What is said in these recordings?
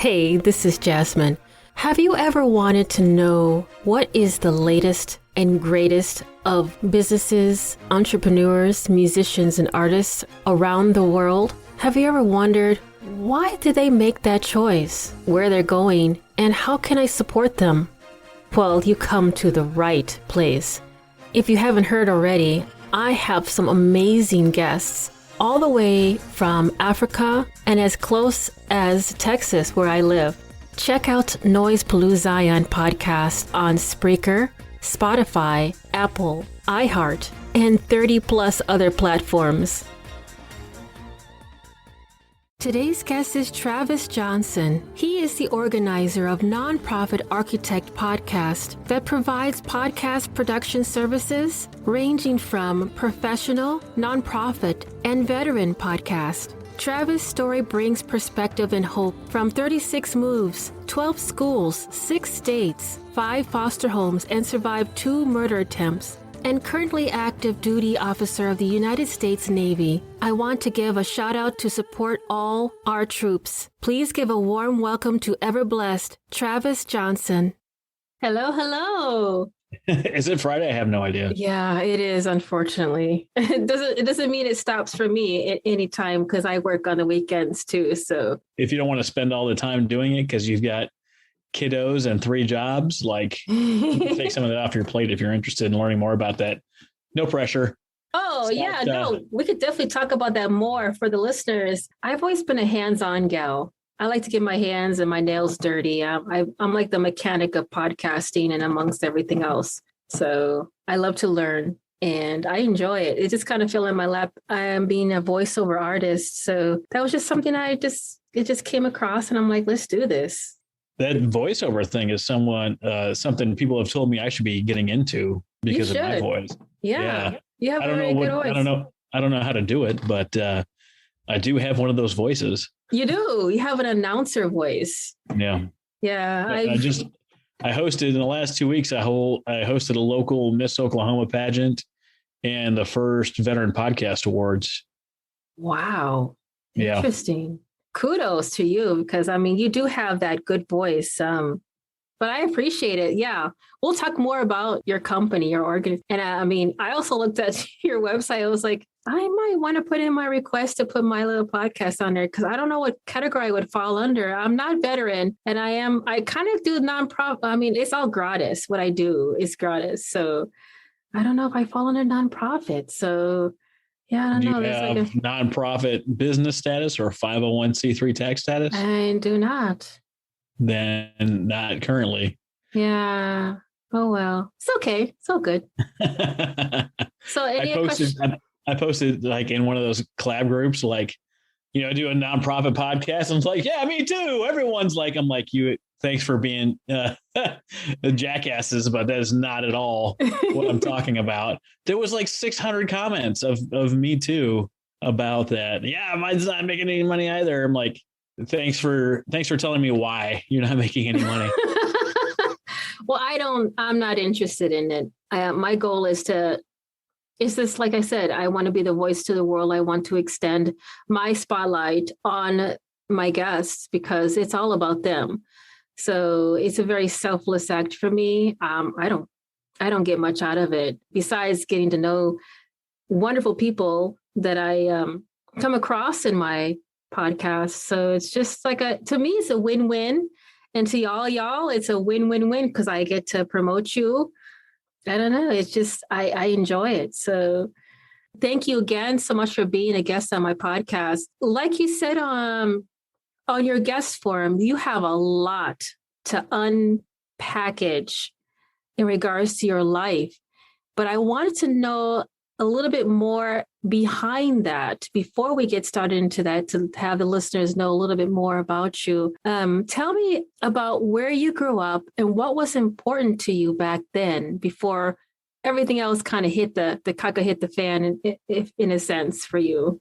Hey, this is Jasmine. Have you ever wanted to know what is the latest and greatest of businesses, entrepreneurs, musicians, and artists around the world? Have you ever wondered, why did they make that choice, where they're going, and how can I support them? Well, you come to the right place. If you haven't heard already, I have some amazing guests all the way from Africa and as close as Texas, where I live. Check out Noise Zion podcast on Spreaker, Spotify, Apple, iHeart, and 30 plus other platforms. Today's guest is Travis Johnson. He is the organizer of Nonprofit Architect Podcast that provides podcast production services ranging from professional, nonprofit, and veteran podcast. Travis' story brings perspective and hope from 36 moves, 12 schools, 6 states, 5 foster homes, and survived 2 murder attempts. And currently active duty officer of the United States Navy. I want to give a shout out to support all our troops. Please give a warm welcome to ever blessed Travis Johnson. Hello, hello. Is it Friday? I have no idea. Yeah, it is, unfortunately. It doesn't mean it stops for me at any time because I work on the weekends too. So if you don't want to spend all the time doing it because you've got kiddos and 3 jobs, like you can take some of that off your plate if you're interested in learning more about that. No pressure. Oh, we could definitely talk about that more for the listeners. I've always been a hands-on gal. I like to get my hands and my nails dirty. I'm like the mechanic of podcasting and amongst everything else. So I love to learn and I enjoy it. It just kind of fell in my lap. I am being a voiceover artist. So that was just something it just came across and I'm like, let's do this. That voiceover thing is something people have told me I should be getting into because of my voice. Yeah. You have a very good voice. I don't know how to do it, but I do have one of those voices. You do. You have an announcer voice. Yeah. Yeah. I hosted in the last 2 weeks. I hosted a local Miss Oklahoma pageant and the first Veteran Podcast Awards. Wow. Yeah. Interesting. Kudos to you because you do have that good voice. But I appreciate it. Yeah. We'll talk more about your company, your organ. And I also looked at your website. I was like, I might want to put in my request to put my little podcast on there because I don't know what category I would fall under. I'm not veteran and I kind of do nonprofit. It's all gratis. What I do is gratis. So I don't know if I fall under nonprofit. So yeah, I don't know. Do you have nonprofit business status or 501c3 tax status? I do not. Then not currently. Yeah. Oh, well. It's okay. It's all good. So I posted like in one of those collab groups, like, do a nonprofit podcast. And it's like, yeah, me too. Everyone's like, I'm like, thanks for being jackasses, but that is not at all what I'm talking about. There was like 600 comments of me too about that. Yeah, mine's not making any money either. I'm like, thanks for telling me why you're not making any money. Well, I'm not interested in it. My goal is this, like I said, I want to be the voice to the world. I want to extend my spotlight on my guests because it's all about them. So it's a very selfless act for me. I don't get much out of it besides getting to know wonderful people that I come across in my podcast. So it's just like to me, it's a win-win. And to y'all, it's a win-win-win because I get to promote you. I don't know. It's just, I enjoy it. So thank you again so much for being a guest on my podcast. Like you said, on your guest forum, you have a lot to unpackage in regards to your life. But I wanted to know a little bit more behind that before we get started into that, to have the listeners know a little bit more about you. Tell me about where you grew up and what was important to you back then before everything else kind of hit the caca hit the fan in a sense for you.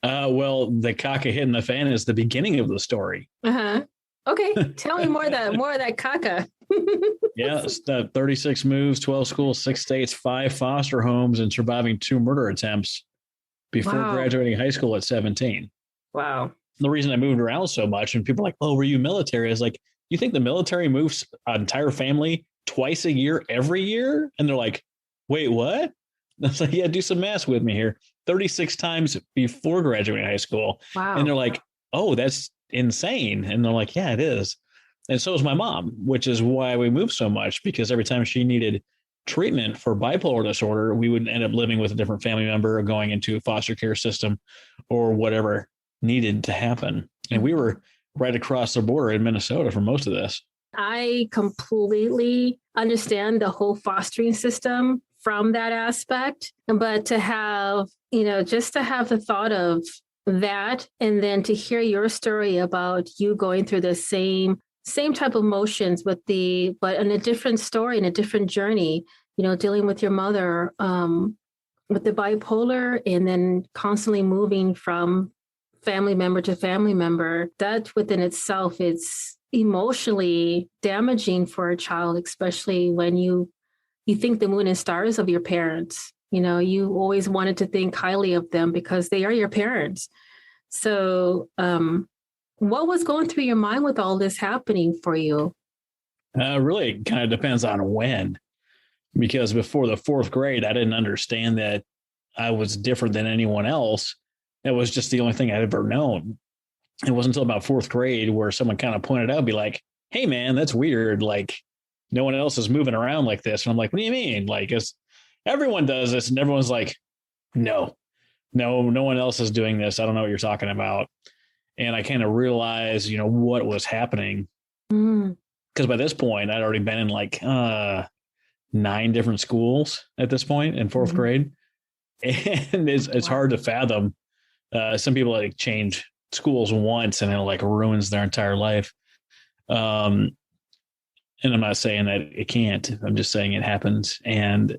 Well, the caca hitting the fan is the beginning of the story. Uh-huh. Okay. Tell me more of that caca. Yeah, 36 moves, 12 schools, 6 states, 5 foster homes, and surviving 2 murder attempts before graduating high school at 17. Wow. the reason I moved around so much. And people are like, oh, were you military? I was like, you think the military moves an entire family twice a year, every year? And they're like, wait, what? I was like, yeah, do some math with me here. 36 times before graduating high school. Wow. And they're like, oh, that's insane. And they're like, yeah, it is. And so is my mom, which is why we moved so much, because every time she needed treatment for bipolar disorder, we would end up living with a different family member or going into a foster care system or whatever needed to happen. And we were right across the border in Minnesota for most of this. I completely understand the whole fostering system from that aspect, but to have, just to have the thought of that, and then to hear your story about you going through the same type of emotions but in a different story, in a different journey, dealing with your mother, with the bipolar, and then constantly moving from family member to family member, that within itself, it's emotionally damaging for a child, especially when you think the moon and stars of your parents. You always wanted to think highly of them because they are your parents. So what was going through your mind with all this happening for you? Really kind of depends on when, because before the fourth grade, I didn't understand that I was different than anyone else. It was just the only thing I'd ever known. It wasn't until about fourth grade where someone kind of pointed out, be like, hey, man, that's weird. Like, no one else is moving around like this. And I'm like, what do you mean? Like, everyone does this. And everyone's like, no one else is doing this. I don't know what you're talking about. And I kind of realized, what was happening. Because by this point, I'd already been in like 9 different schools at this point in fourth grade. And it's hard to fathom. Some people like change schools once and it like ruins their entire life. And I'm not saying that it can't. I'm just saying it happens. And,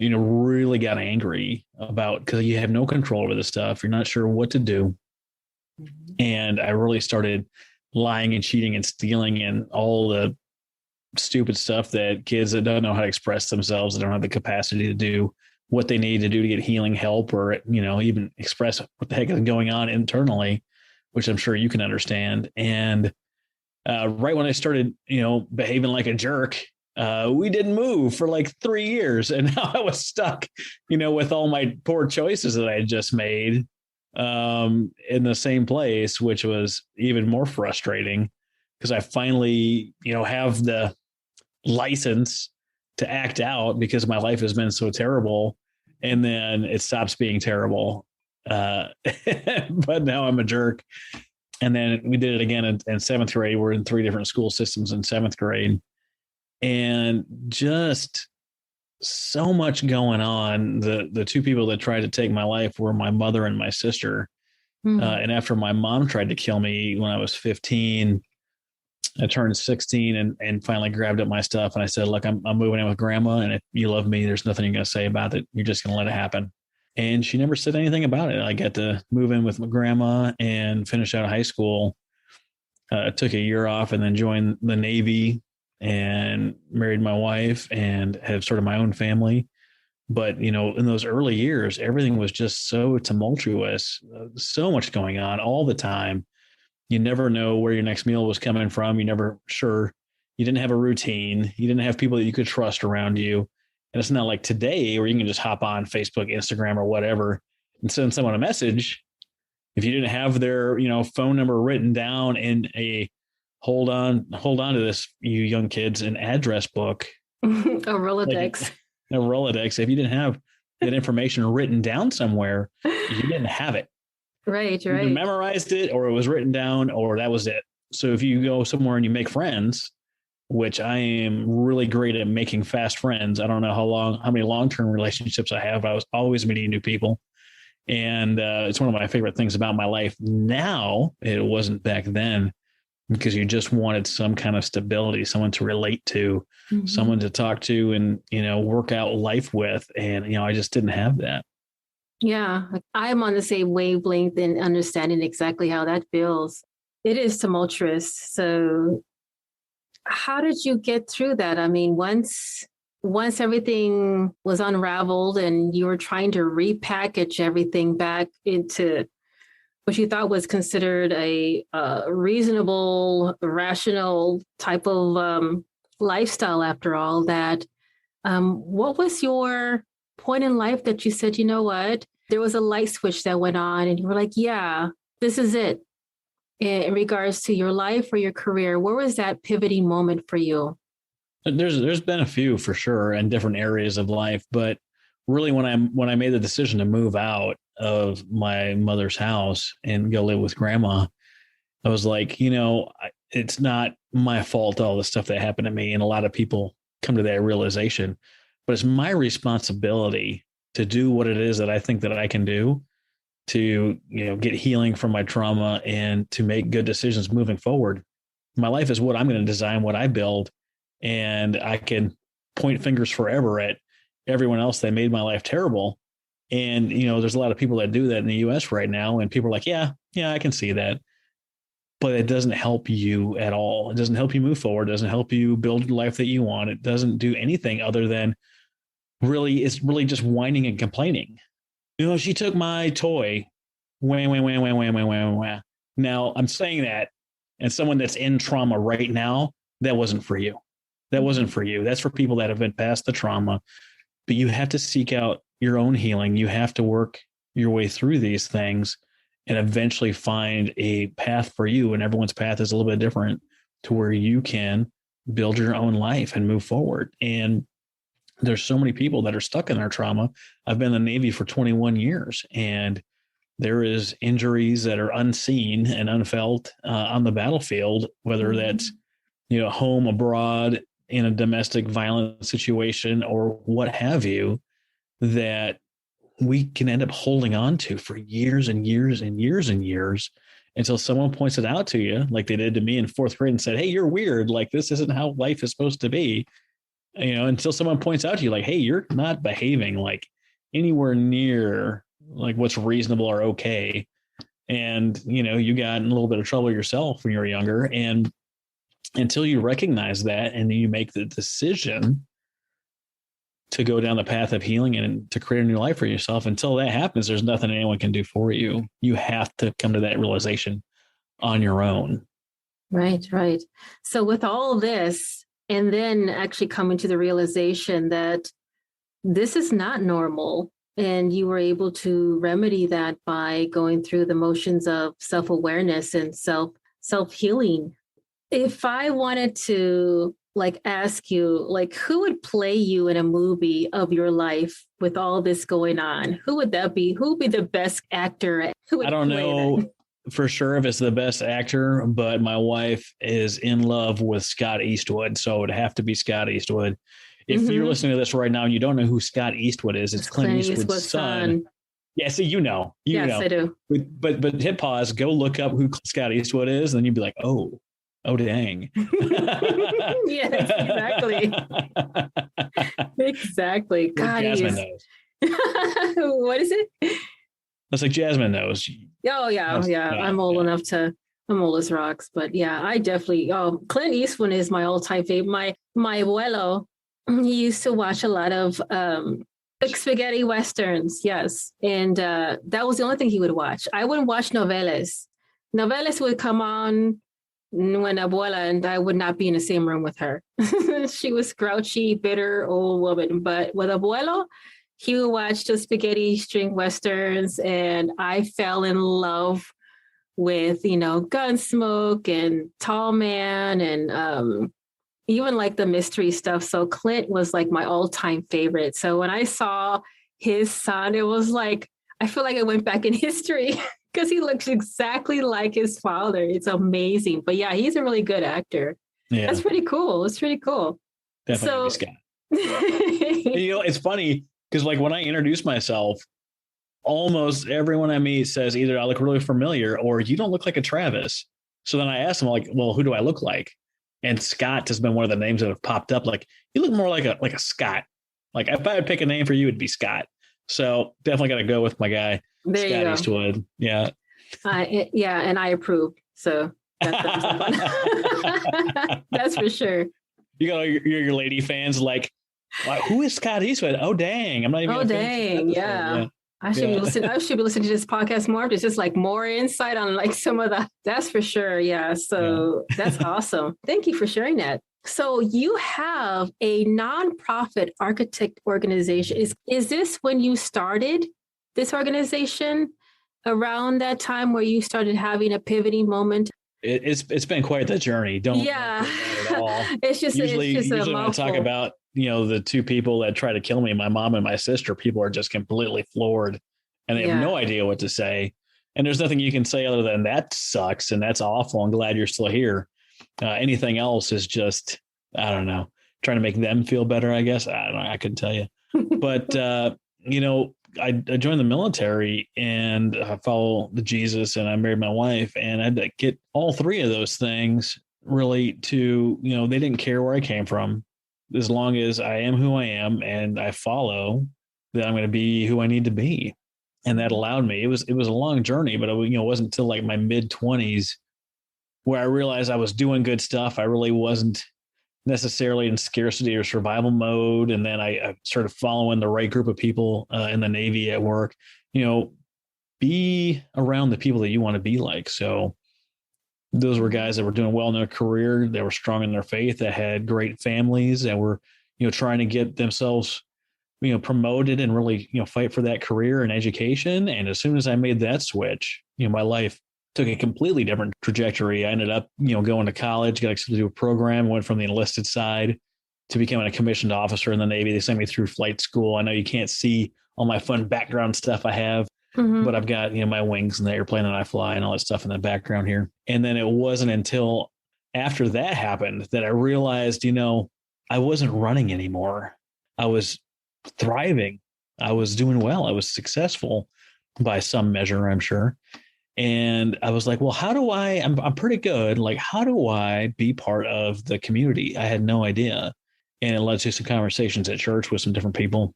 really got angry about, because you have no control over this stuff. You're not sure what to do. And I really started lying and cheating and stealing and all the stupid stuff that kids that don't know how to express themselves, that don't have the capacity to do what they need to do to get healing help, or, even express what the heck is going on internally, which I'm sure you can understand. And right when I started, behaving like a jerk, we didn't move for like 3 years. And now I was stuck, with all my poor choices that I had just made in the same place, which was even more frustrating because I finally, have the license to act out because my life has been so terrible. And then it stops being terrible. But now I'm a jerk. And then we did it again in seventh grade. We're in 3 different school systems in seventh grade. And just so much going on. The 2 people that tried to take my life were my mother and my sister. And after my mom tried to kill me when I was 15, I turned 16 and finally grabbed up my stuff. And I said, look, I'm moving in with grandma. And if you love me, there's nothing you're going to say about it. You're just going to let it happen. And she never said anything about it. I got to move in with my grandma and finish out of high school. Took a year off and then joined the Navy and married my wife and have started my own family. But, in those early years, everything was just so tumultuous, so much going on all the time. You never know where your next meal was coming from. You never sure. You didn't have a routine. You didn't have people that you could trust around you. And it's not like today where you can just hop on Facebook, Instagram, or whatever and send someone a message. If you didn't have their, phone number written down in a hold on to this, you young kids, an address book, a Rolodex. Like a Rolodex. If you didn't have that information written down somewhere, you didn't have it. Right. You memorized it, or it was written down, or that was it. So if you go somewhere and you make friends, which I am really great at making fast friends. I don't know how many long-term relationships I have. I was always meeting new people. And it's one of my favorite things about my life now. It wasn't back then, because you just wanted some kind of stability, someone to relate to, someone to talk to and, work out life with. And, I just didn't have that. Yeah, I'm on the same wavelength and understanding exactly how that feels. It is tumultuous. So how did you get through that? I mean, once everything was unraveled and you were trying to repackage everything back into what you thought was considered a reasonable, rational type of lifestyle after all that. What was your point in life that you said, you know what, there was a light switch that went on and you were like, yeah, this is it in regards to your life or your career? Where was that pivoting moment for you? There's been a few for sure in different areas of life, but really when I made the decision to move out of my mother's house and go live with grandma, I was like, it's not my fault, all the stuff that happened to me. And a lot of people come to that realization, but it's my responsibility to do what it is that I think that I can do to, get healing from my trauma and to make good decisions moving forward. My life is what I'm going to design, what I build. And I can point fingers forever at everyone else that made my life terrible. And, there's a lot of people that do that in the US right now. And people are like, yeah, I can see that. But it doesn't help you at all. It doesn't help you move forward. It doesn't help you build the life that you want. It doesn't do anything other than it's really just whining and complaining. She took my toy. Wah. Now I'm saying that, and someone that's in trauma right now, that wasn't for you. That wasn't for you. That's for people that have been past the trauma. But you have to seek out your own healing. You have to work your way through these things and eventually find a path for you. And everyone's path is a little bit different to where you can build your own life and move forward. And there's so many people that are stuck in their trauma. I've been in the Navy for 21 years, and there is injuries that are unseen and unfelt on the battlefield, whether that's, home, abroad, in a domestic violent situation or what have you, that we can end up holding on to for years and years and years and years until someone points it out to you, like they did to me in fourth grade and said, hey, you're weird. Like, this isn't how life is supposed to be. Until someone points out to you like, hey, you're not behaving like anywhere near like what's reasonable or okay. And, you got in a little bit of trouble yourself when you were younger. And until you recognize that and you make the decision to go down the path of healing and to create a new life for yourself, until that happens, there's nothing anyone can do for you. You have to come to that realization on your own. Right. So with all this, and then actually coming to the realization that this is not normal, and you were able to remedy that by going through the motions of self-awareness and self-healing. If I wanted to ask you, who would play you in a movie of your life with all this going on? Who would that be? Who would be the best actor? I don't know for sure if it's the best actor, but my wife is in love with Scott Eastwood. So it would have to be Scott Eastwood. If you're listening to this right now and you don't know who Scott Eastwood is, it's Clint Eastwood's son. Yeah, so yes, I do. But hit pause, go look up who Scott Eastwood is, and then you'd be like, oh dang. Yes, exactly. Exactly. God, Jasmine knows. What is it? That's like Jasmine knows. Oh yeah. I'm old enough I'm old as rocks, but yeah, I definitely. Clint Eastwood is my all-time favorite. My abuelo, he used to watch a lot of spaghetti westerns. Yes, and that was the only thing he would watch. I wouldn't watch novelas. Novelas would come on when abuela, and I would not be in the same room with her. She was grouchy, bitter old woman. But with abuelo, he would watch the spaghetti string westerns, and I fell in love with, Gunsmoke and Tall Man and even the mystery stuff. So Clint was my all-time favorite. So when I saw his son, it was I feel like I went back in history because he looks exactly like his father. It's amazing. But yeah, he's a really good actor. Yeah. That's pretty cool. It's pretty cool. Definitely Scott. It's funny because when I introduce myself, almost everyone I meet says either I look really familiar or you don't look like a Travis. So then I ask them well, who do I look like? And Scott has been one of the names that have popped up. You look more like a Scott. If I would pick a name for you, it'd be Scott. So definitely got to go with my guy, there Scott Eastwood. Yeah. Yeah. And I approve. So that's for sure. You got your lady fans who is Scott Eastwood? Oh, dang. I'm not even. Oh, dang. Yeah. I should be listening to this podcast more. There's just like more insight on like some of the, that's for sure. Yeah. So that's awesome. Thank you for sharing that. So you have a nonprofit architect organization. Is this when you started this organization, around that time where you started having a pivoting moment? It's been quite the journey. Don't Yeah. at all. Usually When I talk about, the two people that try to kill me, my mom and my sister, people are just completely floored and they have no idea what to say. And there's nothing you can say other than that sucks and that's awful. I'm glad you're still here. Anything else is just, I don't know, trying to make them feel better, I guess. I don't know. I couldn't tell you. But, I joined the military and I follow the Jesus and I married my wife and I had to get all three of those things really to, they didn't care where I came from. As long as I am who I am and I follow, that I'm going to be who I need to be. And that allowed me, it was a long journey, but it wasn't until like my mid 20s where I realized I was doing good stuff. I really wasn't necessarily in scarcity or survival mode. And then I started following the right group of people in the Navy at work, be around the people that you want to be like. So those were guys that were doing well in their career. They were strong in their faith, that had great families, that were, trying to get themselves, promoted and really, fight for that career and education. And as soon as I made that switch, my life took a completely different trajectory. I ended up, going to college, got accepted to a program, went from the enlisted side to becoming a commissioned officer in the Navy. They sent me through flight school. I know you can't see all my fun background stuff I have, but I've got, my wings and the airplane that I fly and all that stuff in the background here. And then it wasn't until after that happened that I realized, I wasn't running anymore. I was thriving. I was doing well. I was successful by some measure, I'm sure. And I was like, well, I'm pretty good. Like, how do I be part of the community? I had no idea. And it led to some conversations at church with some different people.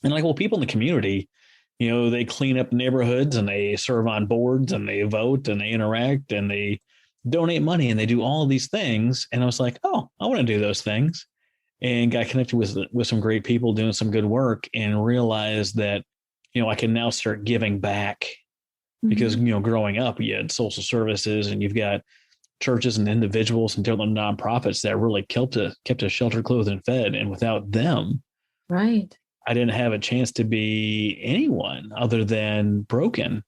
And like, well, people in the community, they clean up neighborhoods and they serve on boards and they vote and they interact and they donate money and they do all of these things. And I was like, oh, I want to do those things. And got connected with some great people doing some good work and realized that, I can now start giving back. Because, growing up, you had social services and you've got churches and individuals and different nonprofits that really kept us sheltered, clothed, and fed. And without them, right, I didn't have a chance to be anyone other than broken.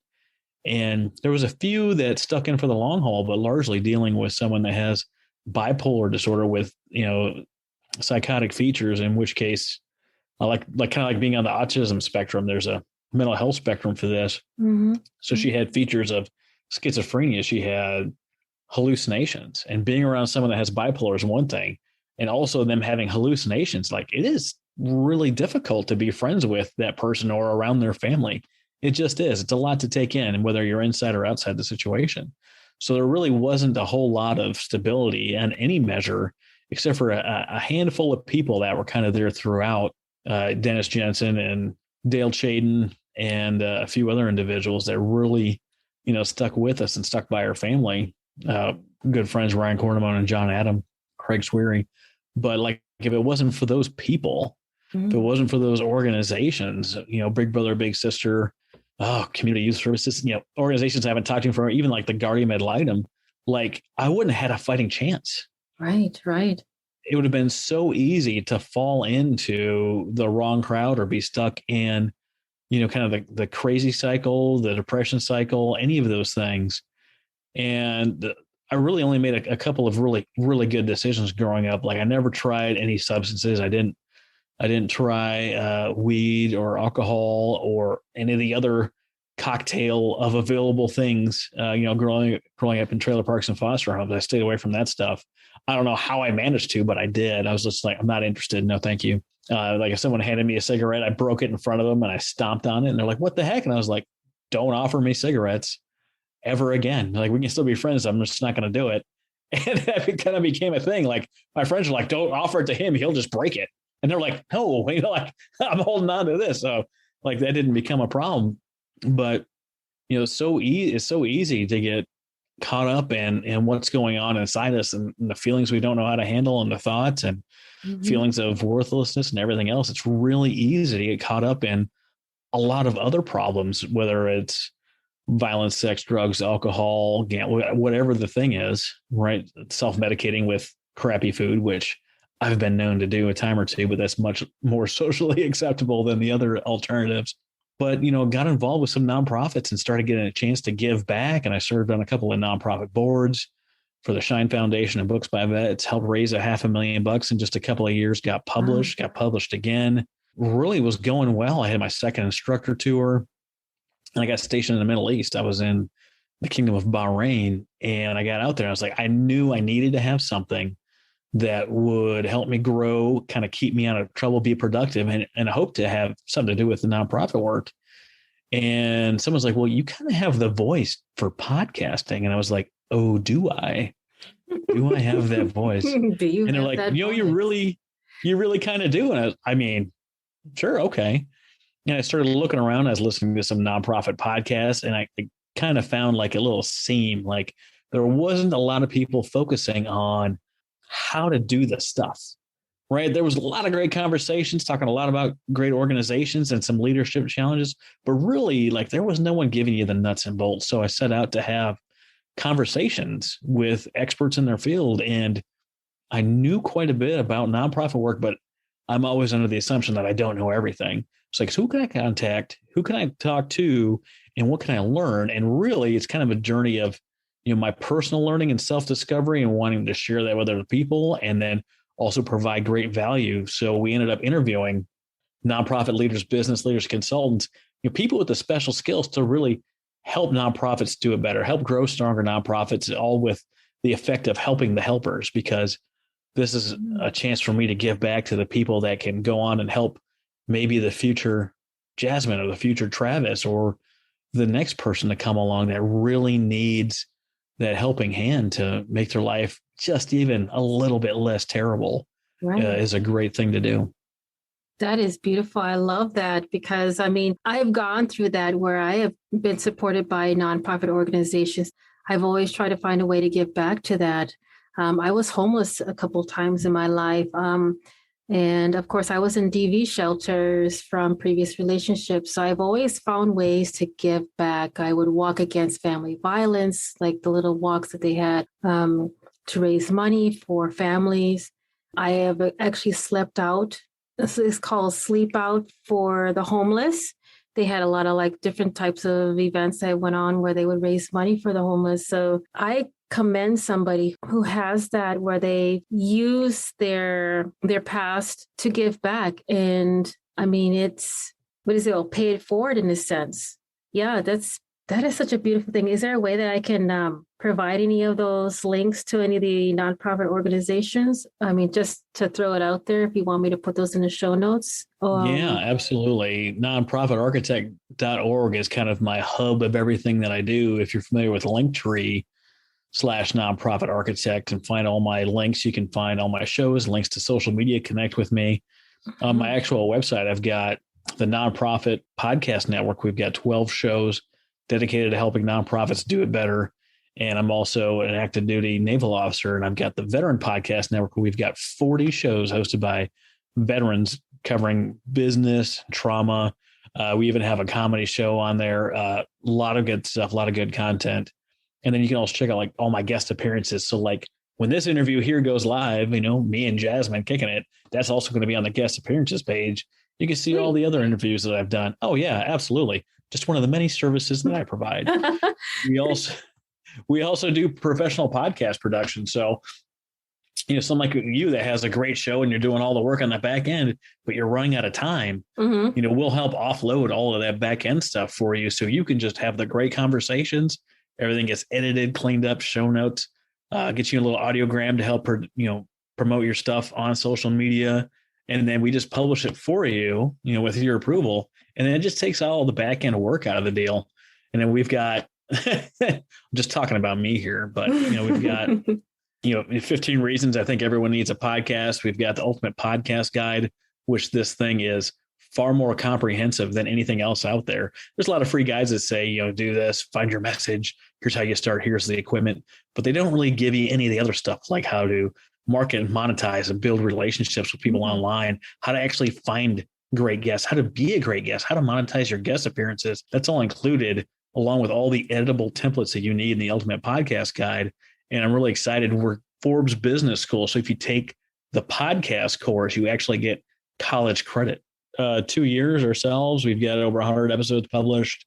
And there was a few that stuck in for the long haul, but largely dealing with someone that has bipolar disorder with, psychotic features, in which case, I like kind of like being on the autism spectrum. There's a mental health spectrum for this. So she had features of schizophrenia. She had hallucinations, and being around someone that has bipolar is one thing. And also them having hallucinations, like it is really difficult to be friends with that person or around their family. It just is. It's a lot to take in, and whether you're inside or outside the situation. So there really wasn't a whole lot of stability in any measure, except for a handful of people that were kind of there throughout. Dennis Jensen and Dale Chaden and a few other individuals that really, stuck with us and stuck by our family. Good friends, Ryan Cornamone and John Adam, Craig Sweary. But like, if it wasn't for those people, if it wasn't for those organizations, Big Brother, Big Sister, community youth services, organizations I haven't talked to for, even like the Guardian Ad Litem, like I wouldn't have had a fighting chance. Right. It would have been so easy to fall into the wrong crowd or be stuck in, kind of the crazy cycle, the depression cycle, any of those things. And I really only made a couple of really, really good decisions growing up. Like I never tried any substances. I didn't try weed or alcohol or any of the other cocktail of available things. Growing up in trailer parks and foster homes, I stayed away from that stuff. I don't know how I managed to, but I did. I was just like, I'm not interested. No, thank you. Like if someone handed me a cigarette, I broke it in front of them and I stomped on it and they're like, what the heck? And I was like, don't offer me cigarettes ever again. Like we can still be friends. I'm just not going to do it. And that kind of became a thing. Like my friends were like, don't offer it to him. He'll just break it. And they're like, no, like I'm holding on to this. So like that didn't become a problem, but it's so easy to get caught up in what's going on inside us and the feelings we don't know how to handle and the thoughts and feelings of worthlessness and everything else. It's really easy to get caught up in a lot of other problems, whether it's violence, sex, drugs, alcohol, whatever the thing is, right? Self-medicating with crappy food, which I've been known to do a time or two, but that's much more socially acceptable than the other alternatives. But, got involved with some nonprofits and started getting a chance to give back. And I served on a couple of nonprofit boards for the Shine Foundation and Books by Vets, helped raise $500,000 in just a couple of years, got published again. Really was going well. I had my second instructor tour and I got stationed in the Middle East. I was in the Kingdom of Bahrain and I got out there. I was like, I knew I needed to have something that would help me grow, kind of keep me out of trouble, be productive, and I hope to have something to do with the nonprofit work. And someone's like, well, you kind of have the voice for podcasting. And I was like, oh, do I? Do I have that voice? Do you? And they're like, you really kind of do. And I mean, sure. Okay. And I started looking around. I was listening to some nonprofit podcasts and I kind of found like a little seam, like there wasn't a lot of people focusing on how to do the stuff, right? There was a lot of great conversations talking a lot about great organizations and some leadership challenges, but really like there was no one giving you the nuts and bolts. So I set out to have conversations with experts in their field. And I knew quite a bit about nonprofit work, but I'm always under the assumption that I don't know everything. It's like, so who can I contact? Who can I talk to? And what can I learn? And really, it's kind of a journey of, my personal learning and self-discovery and wanting to share that with other people and then also provide great value. So we ended up interviewing nonprofit leaders, business leaders, consultants, people with the special skills to really help nonprofits do it better, help grow stronger nonprofits, all with the effect of helping the helpers, because this is a chance for me to give back to the people that can go on and help maybe the future Jasmine or the future Travis or the next person to come along that really needs that helping hand to make their life just even a little bit less terrible. Right. Is a great thing to do. That is beautiful. I love that because, I've gone through that where I have been supported by nonprofit organizations. I've always tried to find a way to give back to that. I was homeless a couple of times in my life. And of course, I was in DV shelters from previous relationships. So I've always found ways to give back. I would walk against family violence, like the little walks that they had to raise money for families. I have actually slept out. This is called Sleep Out for the homeless. They had a lot of like different types of events that went on where they would raise money for the homeless. So I commend somebody who has that, where they use their past to give back. And it's, pay it forward in a sense. Yeah, that is such a beautiful thing. Is there a way that I can provide any of those links to any of the nonprofit organizations? Just to throw it out there, if you want me to put those in the show notes. Yeah, absolutely. Nonprofitarchitect.org is kind of my hub of everything that I do. If you're familiar with Linktree/nonprofit architect and find all my links, you can find all my shows, links to social media, connect with me. On my actual website, I've got the Nonprofit Podcast Network. We've got 12 shows dedicated to helping nonprofits do it better. And I'm also an active duty naval officer. And I've got the Veteran Podcast Network, where we've got 40 shows hosted by veterans covering business, trauma. We even have a comedy show on there. A lot of good stuff, a lot of good content. And then you can also check out like all my guest appearances. So like when this interview here goes live, me and Jasmine kicking it, that's also going to be on the guest appearances page. You can see all the other interviews that I've done. Oh yeah, absolutely. Just one of the many services that I provide. We also do professional podcast production. So, someone like you that has a great show and you're doing all the work on the back end, but you're running out of time, we'll help offload all of that back end stuff for you. So you can just have the great conversations. Everything gets edited, cleaned up, show notes, get you a little audiogram to help, promote your stuff on social media. And then we just publish it for you, with your approval. And then it just takes all the back end work out of the deal. And then we've got, I'm just talking about me here, but we've got, 15 reasons I think everyone needs a podcast. We've got the Ultimate Podcast Guide, which this thing is far more comprehensive than anything else out there. There's a lot of free guides that say, do this, find your message. Here's how you start. Here's the equipment, but they don't really give you any of the other stuff, like how to market and monetize and build relationships with people online, how to actually find great guest, how to be a great guest, how to monetize your guest appearances. That's all included along with all the editable templates that you need in the Ultimate Podcast Guide. And I'm really excited. We're Forbes Business School. So if you take the podcast course, you actually get college credit. 2 years ourselves. We've got over 100 episodes published.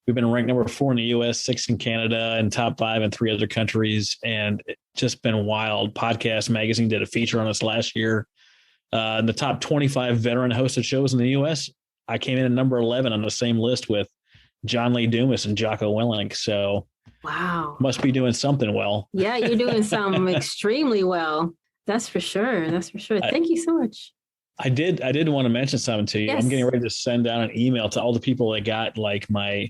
We've been ranked number 4 in the US, 6 in Canada, and top 5 in 3 other countries. And it's just been wild. Podcast Magazine did a feature on us last year. In the top 25 veteran hosted shows in the US, I came in at number 11 on the same list with John Lee Dumas and Jocko Willink. So wow, must be doing something well. Yeah, you're doing something extremely well. That's for sure. That's for sure. Thank you so much. I did want to mention something to you. Yes. I'm getting ready to send out an email to all the people that got like my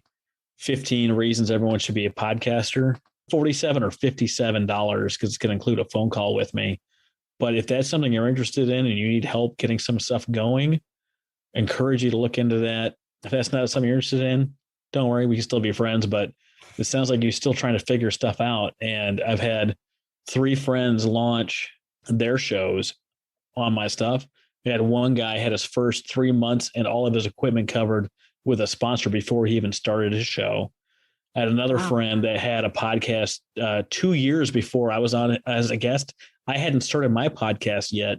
15 reasons everyone should be a podcaster, $47 or $57, because it's going to include a phone call with me. But if that's something you're interested in and you need help getting some stuff going, I encourage you to look into that. If that's not something you're interested in, don't worry, we can still be friends. But it sounds like you're still trying to figure stuff out. And I've had 3 friends launch their shows on my stuff. We had one guy had his first 3 months and all of his equipment covered with a sponsor before he even started his show. I had another friend that had a podcast 2 years before I was on it as a guest. I hadn't started my podcast yet.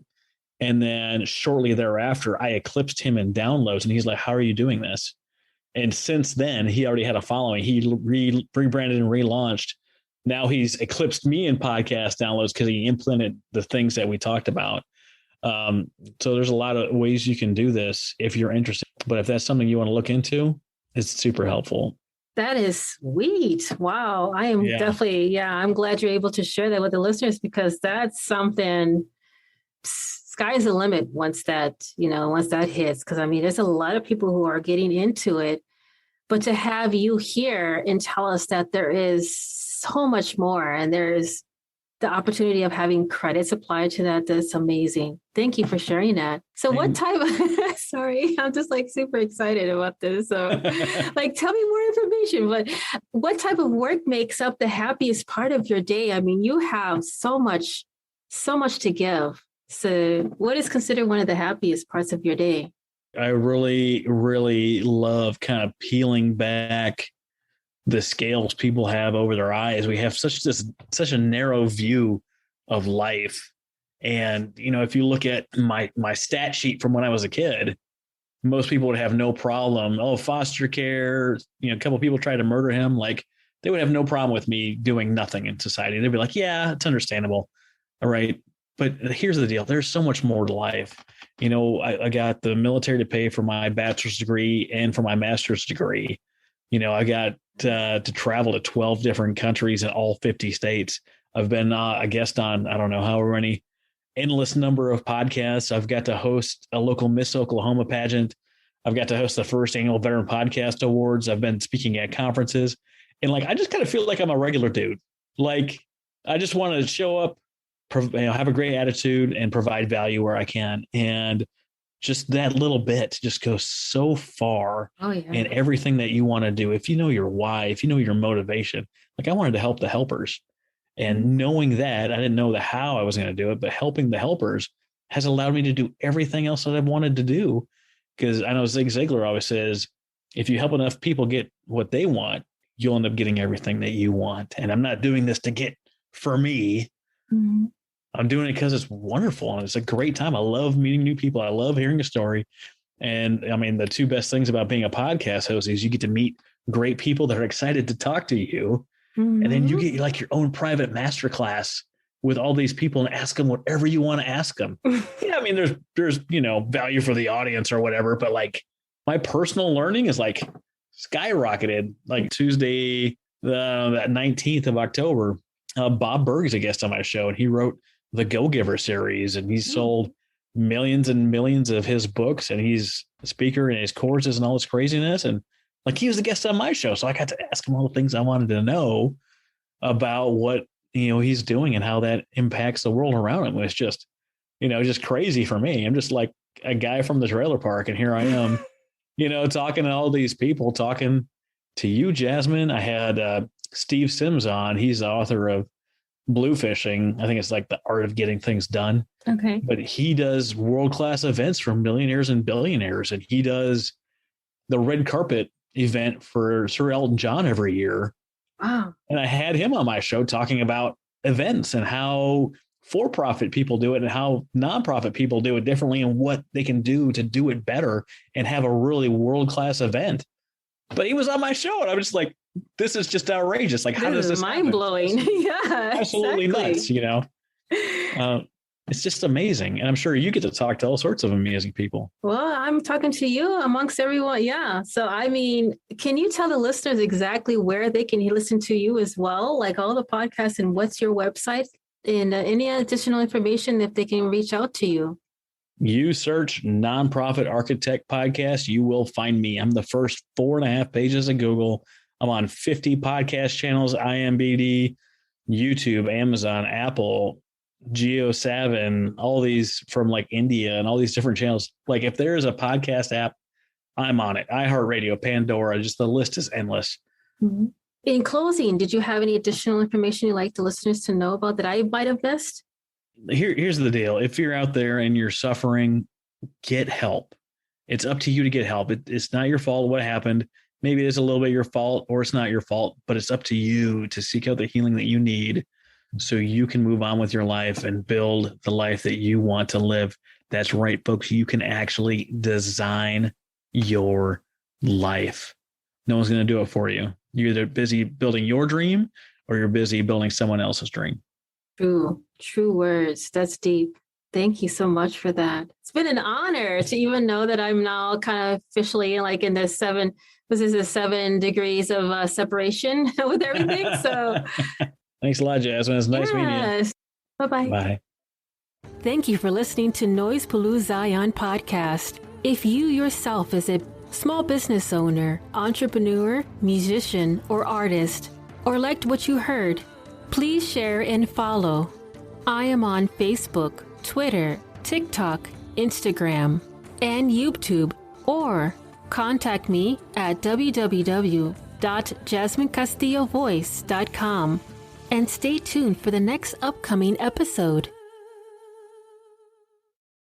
And then shortly thereafter, I eclipsed him in downloads. And he's like, how are you doing this? And since then, he already had a following. He rebranded and relaunched. Now he's eclipsed me in podcast downloads because he implemented the things that we talked about. So there's a lot of ways you can do this if you're interested. But if that's something you want to look into, it's super helpful. That is sweet. Wow. I am definitely, I'm glad you're able to share that with the listeners, because that's something, sky's the limit once that hits. Because I mean, there's a lot of people who are getting into it, but to have you here and tell us that there is so much more and there's the opportunity of having credits applied to that's amazing. Thank you for sharing that. So what type of, sorry, I'm just like super excited about this. So like, tell me more information, but what type of work makes up the happiest part of your day? I mean, you have so much to give. So what is considered one of the happiest parts of your day? I really, really love kind of peeling back the scales people have over their eyes. We have such a narrow view of life. And, if you look at my stat sheet from when I was a kid, most people would have no problem. Oh, foster care, a couple of people tried to murder him. Like, they would have no problem with me doing nothing in society. They'd be like, yeah, it's understandable. All right. But here's the deal. There's so much more to life. I got the military to pay for my bachelor's degree and for my master's degree. I got to travel to 12 different countries in all 50 states. I've been a guest on, I don't know, however many, endless number of podcasts. I've got to host a local Miss Oklahoma pageant. I've got to host the first annual Veteran Podcast Awards. I've been speaking at conferences. And I just kind of feel like I'm a regular dude. Like, I just want to show up, have a great attitude and provide value where I can. And just that little bit just goes so far in everything that you want to do. If you know your why, if you know your motivation, like I wanted to help the helpers, and knowing that, I didn't know the how I was going to do it, but helping the helpers has allowed me to do everything else that I've wanted to do. Because I know Zig Ziglar always says, if you help enough people get what they want, you'll end up getting everything that you want. And I'm not doing this to get for me. Mm-hmm. I'm doing it because it's wonderful and it's a great time. I love meeting new people. I love hearing a story. And I mean, the 2 best things about being a podcast host is you get to meet great people that are excited to talk to you. Mm-hmm. And then you get like your own private masterclass with all these people and ask them whatever you want to ask them. I mean, there's, value for the audience or whatever, but like my personal learning is like skyrocketed. Like Tuesday, that 19th of October, Bob Berg's a guest on my show, and he wrote the Go-Giver series, and he's sold millions and millions of his books, and he's a speaker in his courses and all this craziness. And like, he was the guest on my show. So I got to ask him all the things I wanted to know about what, he's doing and how that impacts the world around him. It's just, just crazy for me. I'm just like a guy from the trailer park, and here I am, talking to all these people, talking to you, Jasmine. I had Steve Sims on. He's the author of blue fishing. I think it's like the art of getting things done. Okay. But he does world-class events for millionaires and billionaires. And he does the red carpet event for Sir Elton John every year. Wow. And I had him on my show talking about events and how for-profit people do it and how nonprofit people do it differently and what they can do to do it better and have a really world-class event. But he was on my show and I'm just like, this is just outrageous. Like, how does this mind blowing? Yeah, absolutely exactly. nuts, you know? It's just amazing. And I'm sure you get to talk to all sorts of amazing people. Well, I'm talking to you amongst everyone. Yeah. So, I mean, can you tell the listeners exactly where they can listen to you as well? Like all the podcasts, and what's your website and any additional information if they can reach out to you? You search Nonprofit Architect Podcast, you will find me. I'm the first 4.5 pages of Google. I'm on 50 podcast channels, IMBD, YouTube, Amazon, Apple, Geo7, all these from like India and all these different channels. Like if there is a podcast app, I'm on it. iHeartRadio, Pandora, just the list is endless. Mm-hmm. In closing, did you have any additional information you'd like the listeners to know about that I might have missed? Here's the deal. If you're out there and you're suffering, get help. It's up to you to get help. It's not your fault what happened. Maybe it is a little bit your fault or it's not your fault, but it's up to you to seek out the healing that you need so you can move on with your life and build the life that you want to live. That's right, folks. You can actually design your life. No one's going to do it for you. You're either busy building your dream or you're busy building someone else's dream. True words. That's deep. Thank you so much for that. It's been an honor to even know that I'm now kind of officially like in the 7 degrees of separation with everything. So thanks a lot, Jasmine. It's nice meeting you. Bye-bye. Bye. Thank you for listening to Noise Paloo Zion podcast. If you yourself is a small business owner, entrepreneur, musician, or artist, or liked what you heard, please share and follow. I am on Facebook, Twitter, TikTok, Instagram, and YouTube, or contact me at www.jasminecastillovoice.com and stay tuned for the next upcoming episode.